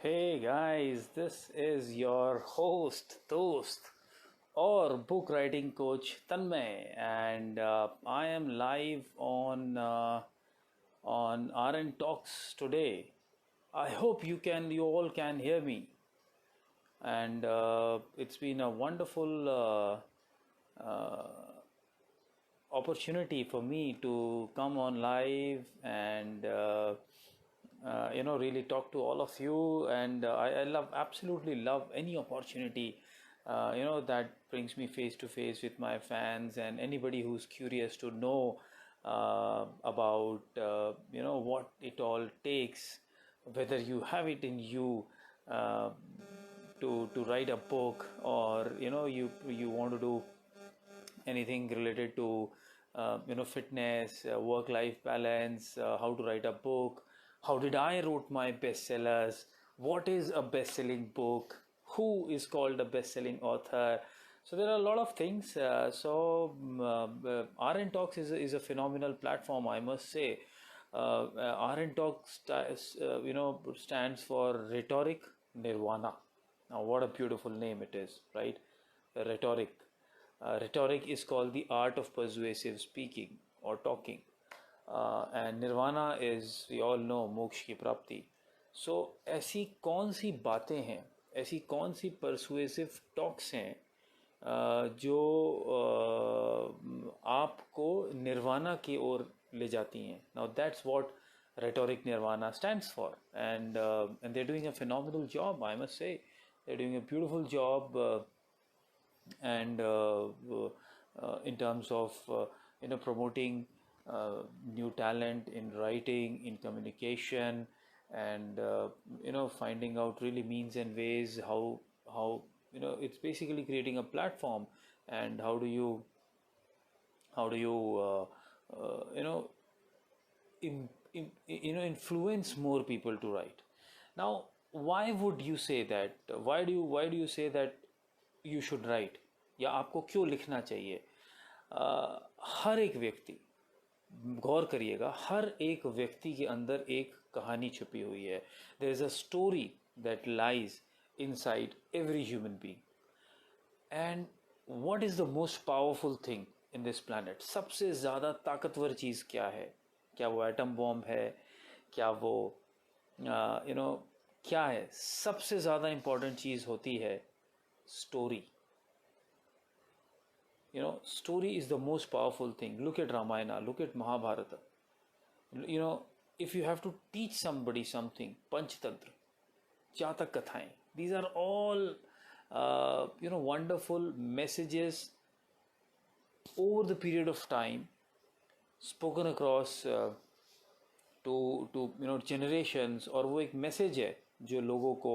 Hey guys, this is your host, dost, or book writing coach Tanmay, and I am live on RN Talks today. I hope you all can hear me, and it's been a wonderful opportunity for me to come on live and really talk to all of you. And I love, absolutely love any opportunity that brings me face to face with my fans and anybody who's curious to know about what it all takes, whether you have it in you uh, to write a book, or you want to do anything related to fitness, work life balance, how to write a book, how did I wrote my bestsellers, what is a best selling book, who is called a best selling author. So there are a lot of things. RN Talks is a phenomenal platform, I must say. RN Talks stands for Rhetoric Nirvana. Now what a beautiful name it is, right? Rhetoric. Rhetoric is called the art of persuasive speaking or talking. And nirvana is, we all know, मोक्ष की प्राप्ति. So ऐसी कौन सी बातें हैं, ऐसी कौन सी persuasive talks हैं जो आपको निर्वाणा की ओर ले जाती हैं. Now that's what rhetoric nirvana stands for, and they're doing a phenomenal job, I must say. They're doing a beautiful job. And in terms of promoting new talent in writing, in communication, and finding out really means and ways how it's basically creating a platform. And how do you you know influence more people to write. Now, why would you say that? Why do you say that you should write, या आपको क्यों लिखना चाहिए? हर एक व्यक्ति, गौर करिएगा, हर एक व्यक्ति के अंदर एक कहानी छुपी हुई है. There is a story that lies inside every human being. And what is the most powerful thing in this planet? सबसे ज़्यादा ताकतवर चीज़ क्या है? क्या वो एटम बॉम्ब है? क्या वो क्या है? सबसे ज़्यादा इम्पॉर्टेंट चीज़ होती है story. Story is the most powerful thing. Look at Ramayana, look at Mahabharata. If you have to teach somebody something, Panchtantra, Jatak Kathaएं, these are all wonderful messages over the period of time, spoken across to generations. और वो एक message है जो लोगों को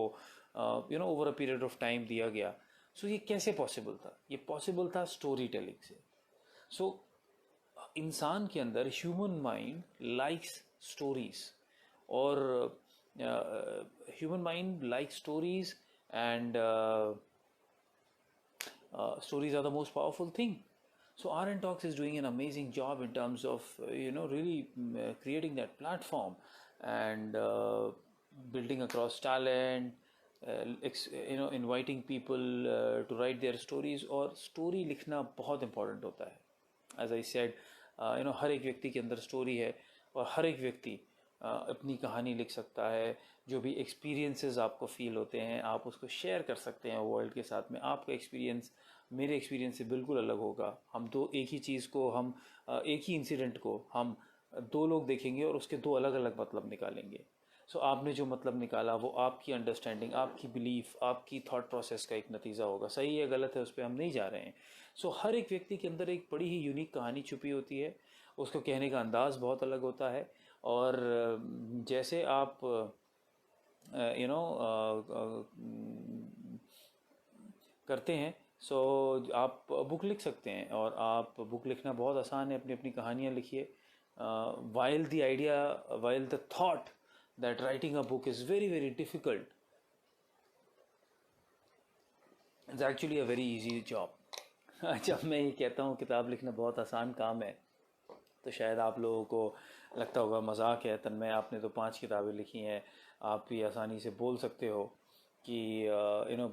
over a period of time दिया गया. सो ये कैसे पॉसिबल था? ये पॉसिबल था स्टोरी टेलिंग से. सो इंसान के अंदर, ह्यूमन माइंड लाइक्स स्टोरीज, और human mind likes stories, and stories are the most powerful thing. So RN Talks is doing an amazing job in terms of really creating that platform, and building across talent, inviting people to write their stories. और story लिखना बहुत important होता है. As I said, हर एक व्यक्ति के अंदर story है, और हर एक व्यक्ति अपनी कहानी लिख सकता है. जो भी experiences आपको feel होते हैं, आप उसको share कर सकते हैं वर्ल्ड के साथ में. आपका experience मेरे एक्सपीरियंस से बिल्कुल अलग होगा. हम दो एक ही चीज़ को, हम एक ही इंसिडेंट को हम दो लोग देखेंगे और उसके दो अलग अलग मतलब निकालेंगे. सो आपने जो मतलब निकाला वो आपकी अंडरस्टैंडिंग, आपकी बिलीफ, आपकी थॉट प्रोसेस का एक नतीजा होगा. सही है गलत है उस पर हम नहीं जा रहे हैं. सो हर एक व्यक्ति के अंदर एक बड़ी ही यूनिक कहानी छुपी होती है. उसको कहने का अंदाज़ बहुत अलग होता है. और जैसे आप करते हैं, सो आप बुक लिख सकते हैं. और आप बुक लिखना बहुत आसान है. अपनी अपनी कहानियाँ लिखिए. while the thought that writing a book is very very difficult, it's actually a very easy job. जब मैं ये कहता हूँ किताब लिखना बहुत आसान काम है, तो शायद आप लोगों को लगता होगा मजाक है, तन्मय आपने तो 5 किताबें लिखी हैं, आप भी आसानी से बोल सकते हो कि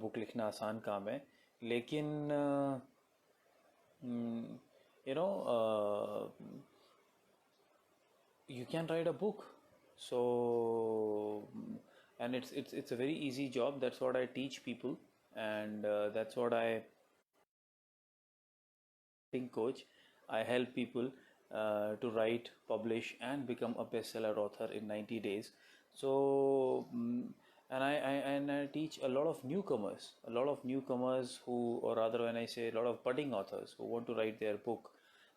बुक लिखना आसान काम है। लेकिन you know you can write a book. So and it's a very easy job. That's what I teach people, and that's what I think coach. I help people to write, publish, and become a bestseller author in 90 days. So and I teach a lot of newcomers who, or rather when I say a lot of budding authors who want to write their book.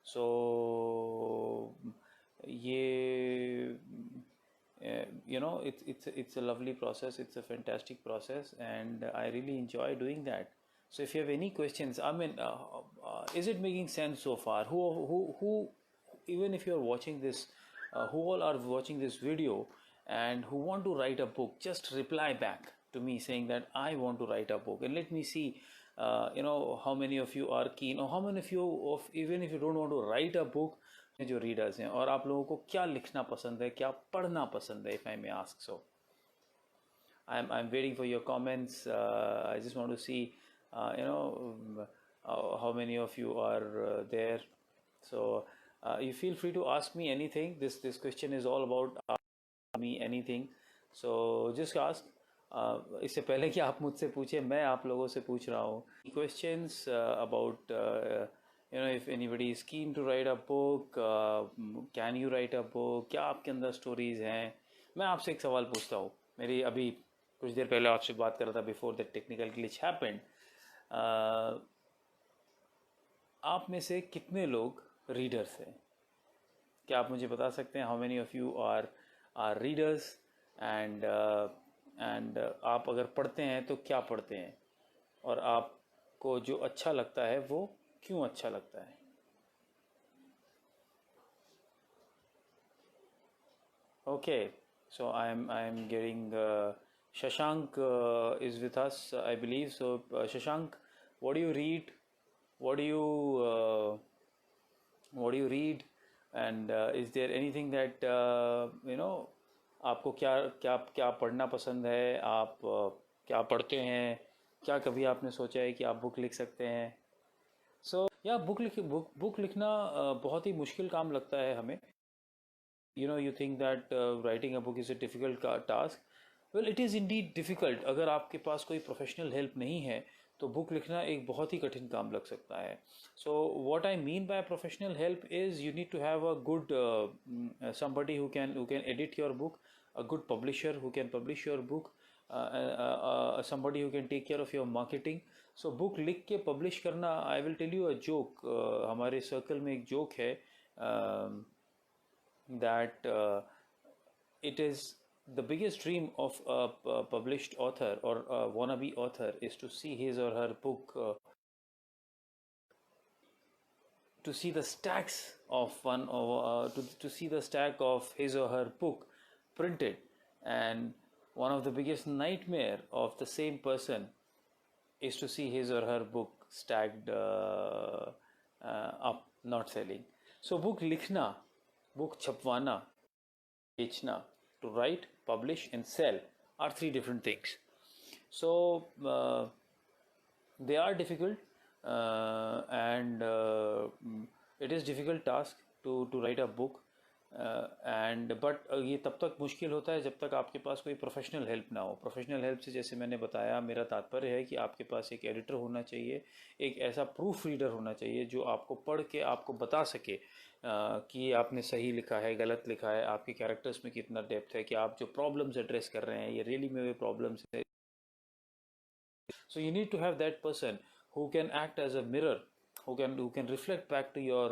So ये it's a lovely process, it's a fantastic process, and I really enjoy doing that. So if you have any questions, I mean, is it making sense so far? Who even if you are watching this, who all are watching this video and who want to write a book, just reply back to me saying that I want to write a book, and let me see how many of you are keen, or how many of you, even if you don't want to write a book, जो readers हैं, और आप लोगों को क्या लिखना पसंद है, क्या पढ़ना पसंद है, if I may ask so. I'm waiting for your comments. I just want to see how many of you are there. So you feel free to ask me anything. This question is all about me anything. So just ask. इससे पहले कि आप मुझसे पूछे, मैं आप लोगों से पूछ रहा हूँ questions about if anybody is keen to write a book, can you write a book, क्या आपके अंदर स्टोरीज हैं। मैं आपसे एक सवाल पूछता हूँ, मेरी अभी कुछ देर पहले आपसे बात कर रहा था, before that technical glitch happened. आप में से कितने लोग रीडर्स हैं? क्या आप मुझे बता सकते हैं how many of you are readers, and आप अगर पढ़ते हैं तो क्या पढ़ते हैं, और आपको जो अच्छा लगता है वो क्यों अच्छा लगता है? Okay, so I'm getting Shashank is with us, I believe. So Shashank, what do you read? What do you read? And is there anything that आपको क्या क्या क्या पढ़ना पसंद है? आप क्या पढ़ते हैं? क्या कभी आपने सोचा है कि आप बुक लिख सकते हैं? सो या बुक लिखना बहुत ही मुश्किल काम लगता है हमें। You think that writing a book is a difficult task. Well, it is indeed difficult. अगर आपके पास कोई प्रोफेशनल हेल्प नहीं है तो बुक लिखना एक बहुत ही कठिन काम लग सकता है। So what I mean by professional help is you need to have a good somebody who can edit your book, a good publisher who can publish your book, somebody who can take care of your marketing. So book लिख के publish करना, I will tell you a joke. हमारे circle में एक joke है that it is the biggest dream of a published author or a wannabe author is to see his or her book, to see the stacks of one, or to see the stack of his or her book printed. And one of the biggest nightmare of the same person is to see his or her book stacked up, not selling. So book likhna, book छपवाना, बेचना, to write, publish and sell are three different things. So they are difficult, and it is difficult task to write a book, and but ये तब तक मुश्किल होता है जब तक आपके पास कोई प्रोफेशनल हेल्प ना हो। प्रोफेशनल हेल्प से, जैसे मैंने बताया, मेरा तात्पर्य है कि आपके पास एक एडिटर होना चाहिए, एक ऐसा प्रूफ रीडर होना चाहिए जो आपको पढ़ के आपको बता सके कि आपने सही लिखा है, गलत लिखा है, आपके कैरेक्टर्स में कितना डेप्थ है, कि आप जो प्रॉब्लम्स एड्रेस कर रहे हैं ये रियली में वे प्रॉब्लम्स है। So you need to have that person who can act as a mirror, who can reflect back to your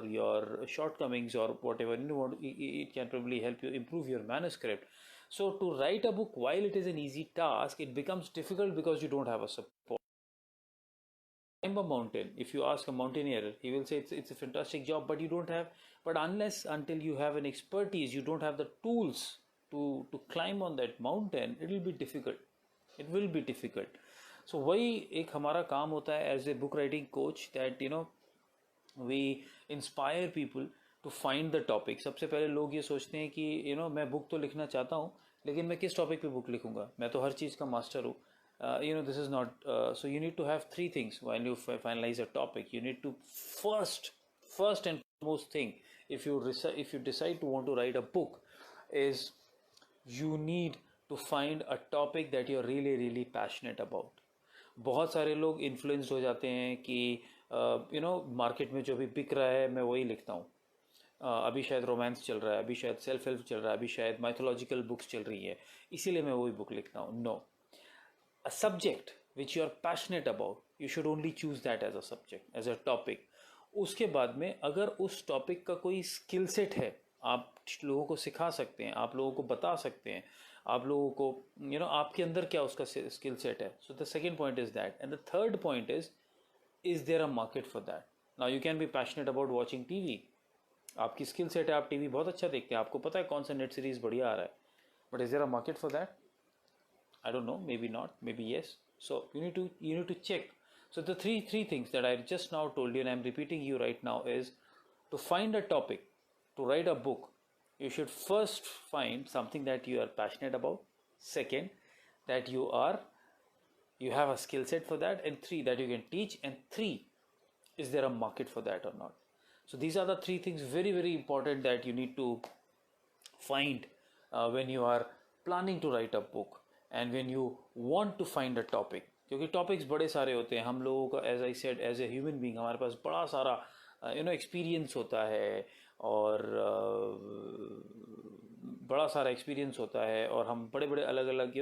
shortcomings or whatever. It can probably help you improve your manuscript. So to write a book, while it is an easy task, it becomes difficult because you don't have a support. Climb a mountain, if you ask a mountaineer, he will say it's a fantastic job, but you don't have, but until you have an expertise, you don't have the tools to climb on that mountain, it will be difficult. So वही एक हमारा काम होता है as a book writing coach, that we inspire people to find the topic. सबसे पहले लोग ये सोचते हैं कि मैं बुक तो लिखना चाहता हूँ, लेकिन मैं किस टॉपिक पे बुक लिखूंगा, मैं तो हर चीज़ का मास्टर हूँ. This is not, so you need to have three things while you finalize a topic. You need to first and foremost thing, if you decide to want to write a book, is you need to find a topic that you're really really passionate about. बहुत सारे लोग influenced हो जाते हैं कि market में जो भी बिक रहा है मैं वही लिखता हूँ. अभी शायद रोमांस चल रहा है, अभी शायद सेल्फ हेल्प चल रहा है, अभी शायद माइथोलॉजिकल बुक्स चल रही है, इसीलिए मैं वही बुक लिखता हूँ. No, a subject which you are passionate about, you should only choose that as a subject, as a topic. उसके बाद में अगर उस टॉपिक का कोई स्किल सेट है, आप लोगों को सिखा सकते हैं, आप लोगों को बता सकते हैं, आप लोगों को आपके अंदर क्या उसका स्किल सेट है. So the second point is that, and the third point is there a market for that. Now you can be passionate about watching TV, आपकी स्किल सेट है, आप टीवी बहुत अच्छा देखते हैं, आपको पता है कौन सा नेट सीरीज बढ़िया आ रहा है, but is there a market for that? I don't know, maybe not, maybe yes. So you need to check. So the three things that I just now told you and I'm repeating you right now is, to find a topic, to write a book, you should first find something that you are passionate about. Second, that you have a skill set for that, and three, that you can teach, and three, is there a market for that or not? So these are the three things very very important that you need to find when you are planning to write a book. And when you want to find a topic, क्योंकि topics बड़े सारे होते हैं, हम लोगों का as I said as a human being हमारे पास बड़ा सारा एक्सपीरियंस होता है, और बड़ा सारा एक्सपीरियंस होता है, और हम बड़े बड़े अलग अलग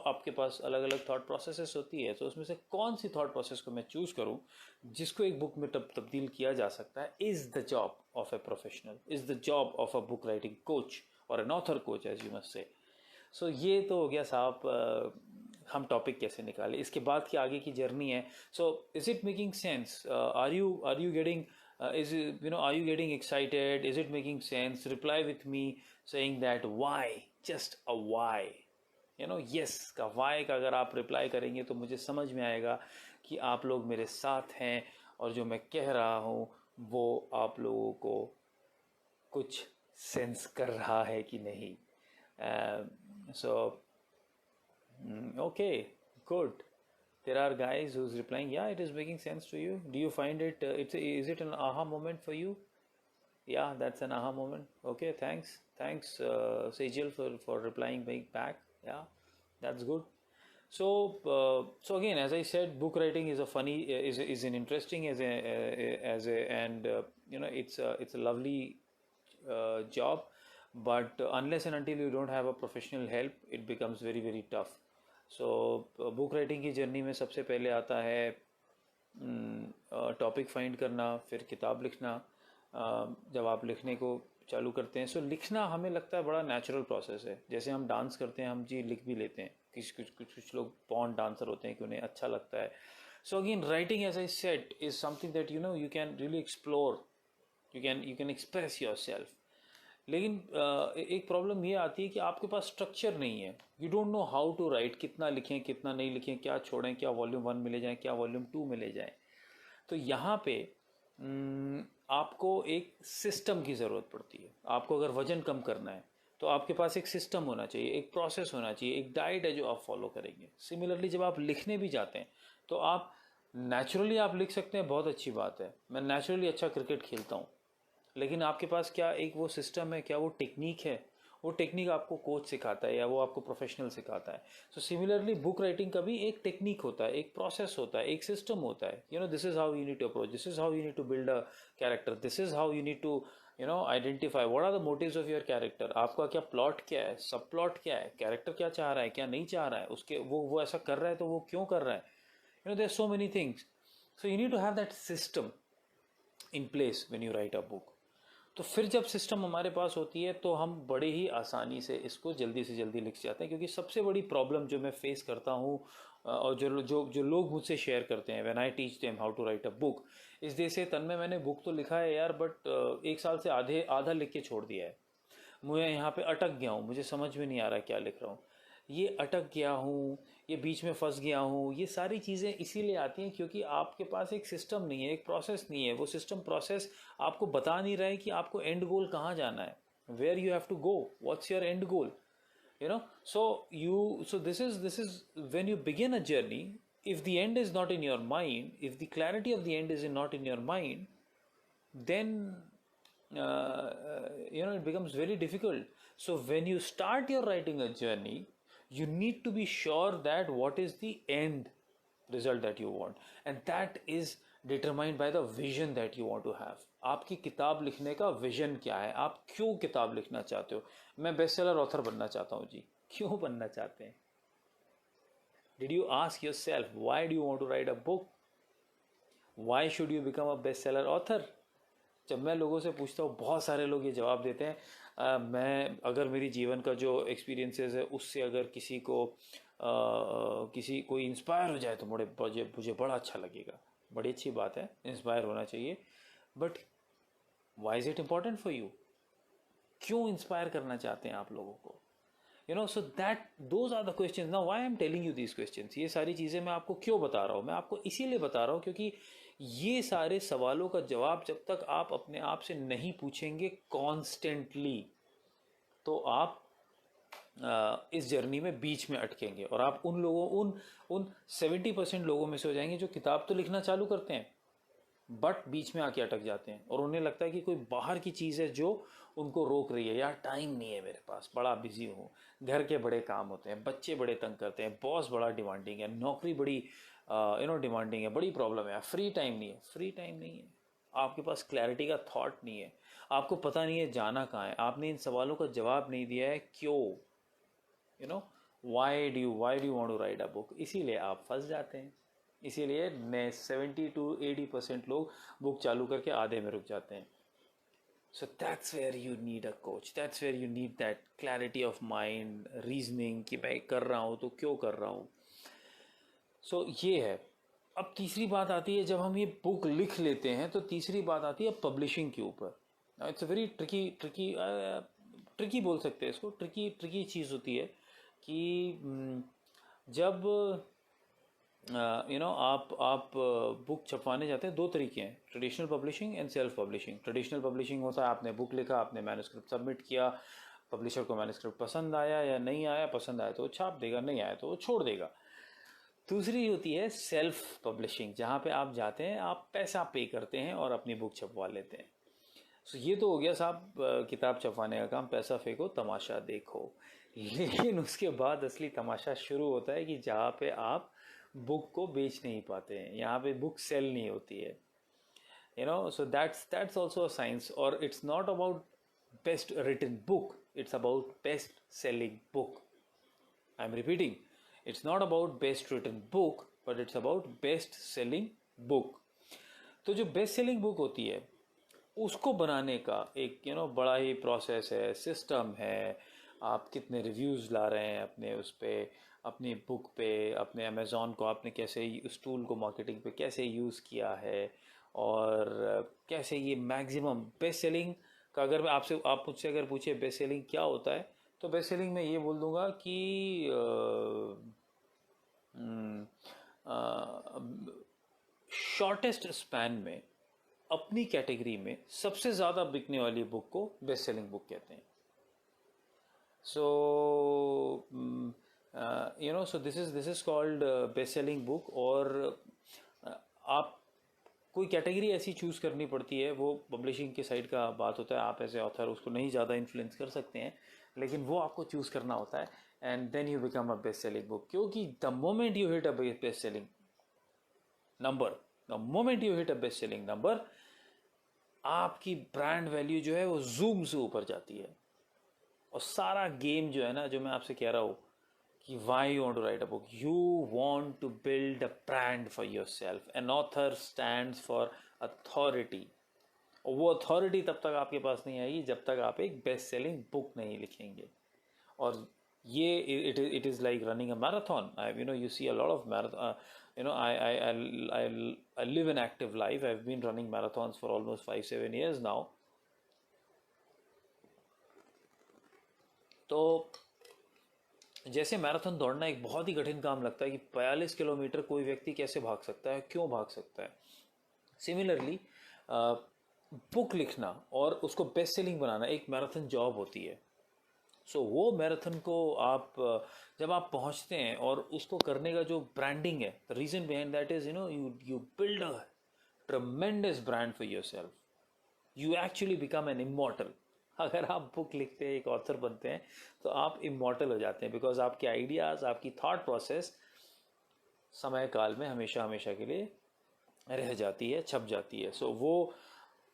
आपके पास अलग अलग थॉट प्रोसेसेस होती है. तो उसमें से कौन सी थॉट प्रोसेस को मैं चूज़ करूं जिसको एक बुक में तब्दील किया जा सकता है, is the job of a professional, is the job of a book writing coach और an author coach, as you must say. So ये तो हो गया साहब, हम टॉपिक कैसे निकालें, इसके बाद की आगे की जर्नी है. So is it making sense? Are you getting are you getting excited? Is it making sense? Reply with me saying that why, just a why. yes का why का अगर आप रिप्लाई करेंगे तो मुझे समझ में आएगा कि आप लोग मेरे साथ हैं, और जो मैं कह रहा हूँ वो आप लोगों को कुछ सेंस कर रहा है कि नहीं. So okay, good. There are guys who's replying, yeah, it is making sense to you. Do you find it is it an aha moment for you? Yeah, that's an aha moment. Okay, thanks Sejal for replying back. Yeah, that's good. So again, as I said, book writing is a funny is an interesting as a and it's a lovely job, but unless and until you don't have a professional help, it becomes very very tough. So book writing की journey में सबसे पहले आता है topic find करना, फिर किताब लिखना. जब आप लिखने को चालू करते हैं, सो लिखना हमें लगता है बड़ा नेचुरल प्रोसेस है. जैसे हम डांस करते हैं, हम जी लिख भी लेते हैं. कुछ लोग बॉर्न डांसर होते हैं कि उन्हें अच्छा लगता है. So again, writing as I said is something that you can really explore, you can express your self. लेकिन एक प्रॉब्लम ये आती है कि आपके पास स्ट्रक्चर नहीं है. You don't know how to write, कितना लिखें कितना नहीं लिखें, क्या छोड़ें, क्या वॉल्यूम 1 में ले जाएं, क्या वॉल्यूम 2 में ले जाएं. तो यहाँ पे आपको एक सिस्टम की ज़रूरत पड़ती है. आपको अगर वजन कम करना है तो आपके पास एक सिस्टम होना चाहिए, एक प्रोसेस होना चाहिए, एक डाइट है जो आप फॉलो करेंगे. सिमिलरली जब आप लिखने भी जाते हैं तो आप नेचुरली आप लिख सकते हैं, बहुत अच्छी बात है. मैं नेचुरली अच्छा क्रिकेट खेलता हूँ, लेकिन आपके पास क्या एक वो सिस्टम है, क्या वो टेक्निक है? वो टेक्निक आपको कोच सिखाता है या वो आपको प्रोफेशनल सिखाता है. सो सिमिलरली बुक राइटिंग का भी एक टेक्निक होता है, एक प्रोसेस होता है, एक सिस्टम होता है. This is how you need to approach, this is how you need to build a character, this is how you need to identify what are the motives of your character. आपका क्या plot क्या है, सब plot क्या है, character क्या चाह रहा है, क्या नहीं चाह रहा है, उसके वो ऐसा कर रहा है तो वो क्यों कर रहा है. There are so many things. So you need to have that system in place when you write a book. तो फिर जब सिस्टम हमारे पास होती है तो हम बड़े ही आसानी से इसको जल्दी से जल्दी लिख जाते हैं. क्योंकि सबसे बड़ी प्रॉब्लम जो मैं फेस करता हूँ और जो लोग मुझसे शेयर करते हैं, when I teach them how to write a book, इस दे से तन्मय मैंने बुक तो लिखा है यार, बट 1 साल से आधा लिख के छोड़ दिया है, मैं यहाँ पे अटक गया हूँ, मुझे समझ में नहीं आ रहा क्या लिख रहा हूँ. ये अटक गया हूँ, ये बीच में फंस गया हूँ, ये सारी चीज़ें इसीलिए आती हैं क्योंकि आपके पास एक सिस्टम नहीं है, एक प्रोसेस नहीं है। वो सिस्टम प्रोसेस आपको बता नहीं रहा है कि आपको एंड गोल कहाँ जाना है, where you have to go, what's your end goal, you know. So this is when you begin a journey, if the end is not in your mind, if the clarity of the end is not in your mind, then it becomes very difficult. So when you start your writing a journey, you need to be sure that what is the end result that you want, and that is determined by the vision that you want to have. आपकी किताब लिखने का vision क्या है, आप क्यों किताब लिखना चाहते हो? मैं बेस्ट सेलर ऑथर बनना चाहता हूँ जी, क्यों बनना चाहते हैं? Did you ask yourself why do you want to write a book? Why should you become a bestseller author? जब मैं लोगों से पूछता हूँ, बहुत सारे लोग ये जवाब देते हैं, मैं अगर मेरी जीवन का जो एक्सपीरियंसेस है उससे अगर किसी को किसी कोई इंस्पायर हो जाए तो मुझे बड़ा अच्छा लगेगा। बड़ी अच्छी बात है, इंस्पायर होना चाहिए, but why is it important for you? क्यों इंस्पायर करना चाहते हैं आप लोगों को? So that those are the question. Now why I am telling you these questions, ये सारी चीज़ें मैं आपको क्यों बता रहा हूँ? मैं आपको इसीलिए बता रहा हूँ क्योंकि ये सारे सवालों का जवाब जब तक आप अपने आप से नहीं पूछेंगे कॉन्स्टेंटली, तो आप इस जर्नी में बीच में अटकेंगे और आप उन 70% लोगों में से हो जाएंगे जो किताब तो लिखना चालू करते हैं बट बीच में आके अटक जाते हैं और उन्हें लगता है कि कोई बाहर की चीज़ है जो उनको रोक रही है। यार टाइम नहीं है मेरे पास, बड़ा बिजी हूँ, घर के बड़े काम होते हैं, बच्चे बड़े तंग करते हैं, बॉस बड़ा डिमांडिंग है, नौकरी बड़ी डिमांडिंग है, बड़ी प्रॉब्लम है, फ्री टाइम नहीं है। फ्री टाइम नहीं है, आपके पास क्लैरिटी का थॉट नहीं है, आपको पता नहीं है जाना कहाँ है, आपने इन सवालों का जवाब नहीं दिया है क्यों, why do you want to write a book, इसीलिए आप फंस जाते हैं। इसीलिए 70 to 80% लोग बुक चालू करके आधे में रुक जाते हैं। So that's where you need a coach, that's where you need that clarity of mind, reasoning कि मैं कर रहा हूँ तो क्यों कर रहा हूँ। सो ये है। अब तीसरी बात आती है, जब हम ये बुक लिख लेते हैं तो तीसरी बात आती है पब्लिशिंग के ऊपर। इट्स अ वेरी ट्रिकी बोल सकते हैं इसको, ट्रिकी चीज़ होती है कि जब आप बुक छपवाने जाते हैं, दो तरीके हैं, traditional publishing and self publishing. Traditional publishing होता है आपने बुक लिखा, आपने मैन्युस्क्रिप्ट सबमिट किया, पब्लिशर को मैन्युस्क्रिप्ट पसंद आया या नहीं आया, पसंद आया तो वो छाप देगा, नहीं आया तो वो छोड़ देगा। दूसरी होती है सेल्फ पब्लिशिंग, जहाँ पे आप जाते हैं, आप पैसा पे करते हैं और अपनी बुक छपवा लेते हैं। सो ये तो हो गया साहब किताब छपवाने का काम, पैसा फेंको तमाशा देखो। लेकिन उसके बाद असली तमाशा शुरू होता है कि जहाँ पे आप बुक को बेच नहीं पाते हैं, यहाँ पे बुक सेल नहीं होती है, so that's also a science. और it's not about best written book, it's about best selling book. I am repeating, it's not about best written book but it's about best selling book. तो जो best selling book होती है उसको बनाने का एक बड़ा ही प्रोसेस है, सिस्टम है। आप कितने रिव्यूज़ ला रहे हैं अपने उस पर, अपनी बुक पे, अपने अमेज़ॉन को आपने कैसे उस टूल को मार्केटिंग पे कैसे यूज़ किया है, और कैसे ये मैक्सिमम बेस्ट सेलिंग का, अगर मैं आप मुझसे अगर पूछे बेस्ट सेलिंग क्या होता है, तो बेस्ट सेलिंग में ये बोल दूंगा कि शॉर्टेस्ट स्पैन में अपनी कैटेगरी में सबसे ज़्यादा बिकने वाली बुक को बेस्ट सेलिंग बुक कहते हैं। So so this is called best selling book. और आप कोई कैटेगरी ऐसी चूज़ करनी पड़ती है, वो पब्लिशिंग के साइड का बात होता है, आप एज ए ऑथर उसको नहीं ज़्यादा इन्फ्लुएंस कर सकते हैं, लेकिन वो आपको चूज़ करना होता है, and then you become a best selling book. क्योंकि the moment you hit a best selling number, the moment you hit a best selling number, आपकी ब्रांड वैल्यू जो है वो जूम से ऊपर जाती है। और सारा गेम जो है ना, जो मैं आपसे कह रहा हूँ कि why you want to write a book, you want to build a brand for yourself. An author stands for authority, और वो अथॉरिटी तब तक आपके पास नहीं आएगी जब तक आप एक बेस्ट सेलिंग बुक नहीं लिखेंगे। और ये it is like running a marathon. You see a lot of marathon. I live an active life. I've been running marathons for almost 5-7 years now. तो जैसे मैराथन दौड़ना एक बहुत ही कठिन काम लगता है कि 42 किलोमीटर कोई व्यक्ति कैसे भाग सकता है, क्यों भाग सकता है। सिमिलरली बुक लिखना और उसको बेस्ट सेलिंग बनाना एक मैराथन जॉब होती है। सो वो मैराथन को आप जब आप पहुंचते हैं और उसको करने का जो ब्रांडिंग है, the reason behind that is you build a tremendous brand for your self. You actually become an immortal. अगर आप बुक लिखते हैं, एक ऑथर बनते हैं, तो आप इमॉर्टल हो जाते हैं, बिकॉज आपके आइडियाज़, आपकी थॉट प्रोसेस समय काल में हमेशा हमेशा के लिए रह जाती है, छप जाती है। सो वो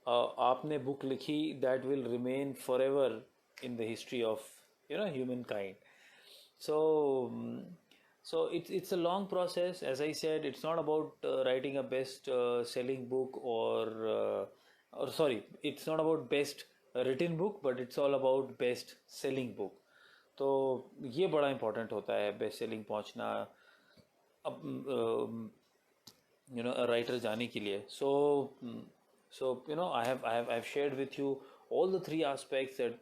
आपने बुक लिखी that will remain for ever in the history of human kind. So, so it's a long process. As I said, it's not about writing a best selling book or sorry, it's not about best written book, but it's all about best selling book. तो ये बड़ा important होता है best selling पहुंचना, अब writer जाने के लिए। So I have shared with you all the three aspects, that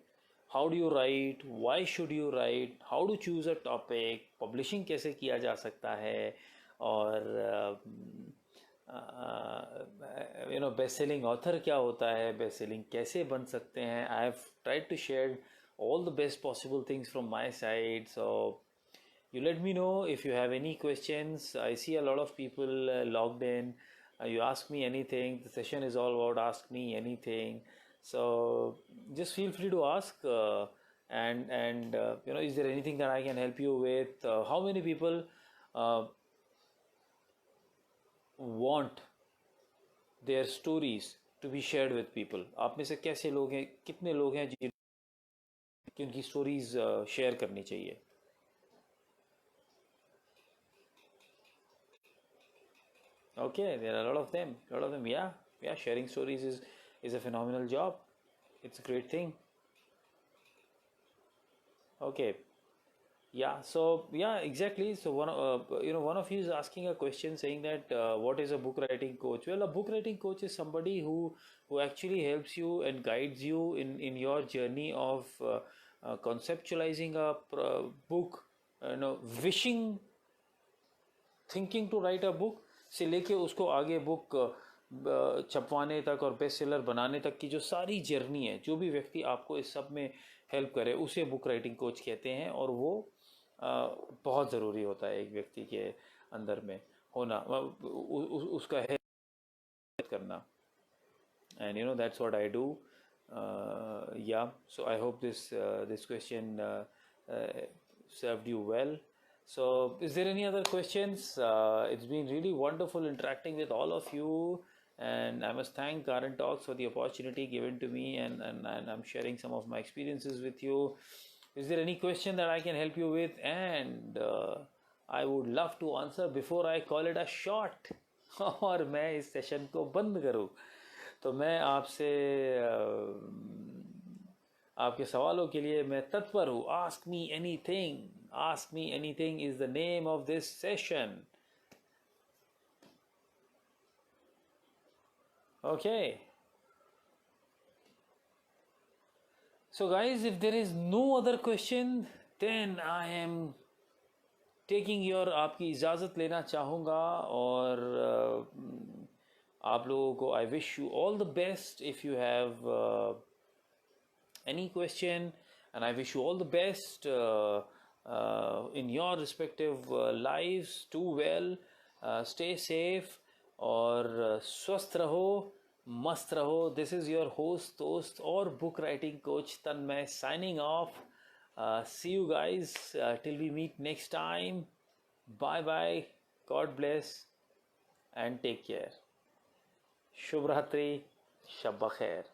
how do you write, why should you write, how to choose a topic, publishing कैसे किया जा सकता है, और बेस्ट सेलिंग ऑथर क्या होता है, बेस्ट सेलिंग कैसे बन सकते हैं। I have tried to share all the best possible things from my side. So you let me know if you have any questions. I see a lot of people logged in. You ask me anything. The session is all about ask me anything. So just feel free to ask. And is there anything that I can help you with? How many people want their stories to be shared with people? आप में से कैसे लोग हैं, कितने लोग हैं कि उनकी स्टोरीज शेयर करनी चाहिए? Okay, there are a lot of them. A lot of them, yeah. Yeah, sharing stories is a phenomenal job. It's a great thing. Okay. Yeah, so yeah, exactly. So one of you is asking a question saying that what is a book writing coach? Well, a book writing coach is somebody who actually helps you and guides you in your journey of conceptualizing a book, wishing, thinking to write a book से लेके उसको आगे book छपवाने तक और best seller बनाने तक की जो सारी जर्नी है, जो भी व्यक्ति आपको इस सब में हेल्प करे, उसे बुक राइटिंग कोच कहते हैं। और वो बहुत ज़रूरी होता है एक व्यक्ति के अंदर में होना, उसका हेल्प करना। And that's what I do. Yeah, so I hope this question served you well. So is there any other questions? It's been really wonderful interacting with all of you, and I must thank Current Talks for the opportunity given to me, and I'm sharing some of my experiences with you. Is there any question that I can help you with? And I would love to answer before I call it a shot और मैं इस session को बंद करूं। तो मैं आपसे आपके सवालों के लिए मैं तत्पर हूँ। Ask me anything, ask me anything is the name of this session. Okay, so guys, if there is no other question, then I am taking your, आपकी इजाज़त लेना चाहूँगा। और आप लोगों को I wish you all the best. If you have any question, and I wish you all the best in your respective lives. Do well, stay safe, और स्वस्थ रहो, मस्त रहो। दिस इज़ योर होस्ट, दोस्त और book writing coach Tanmay signing off. See you guys till we meet next time. Bye bye. God bless and take care. Shubh Ratri. Shab Khair.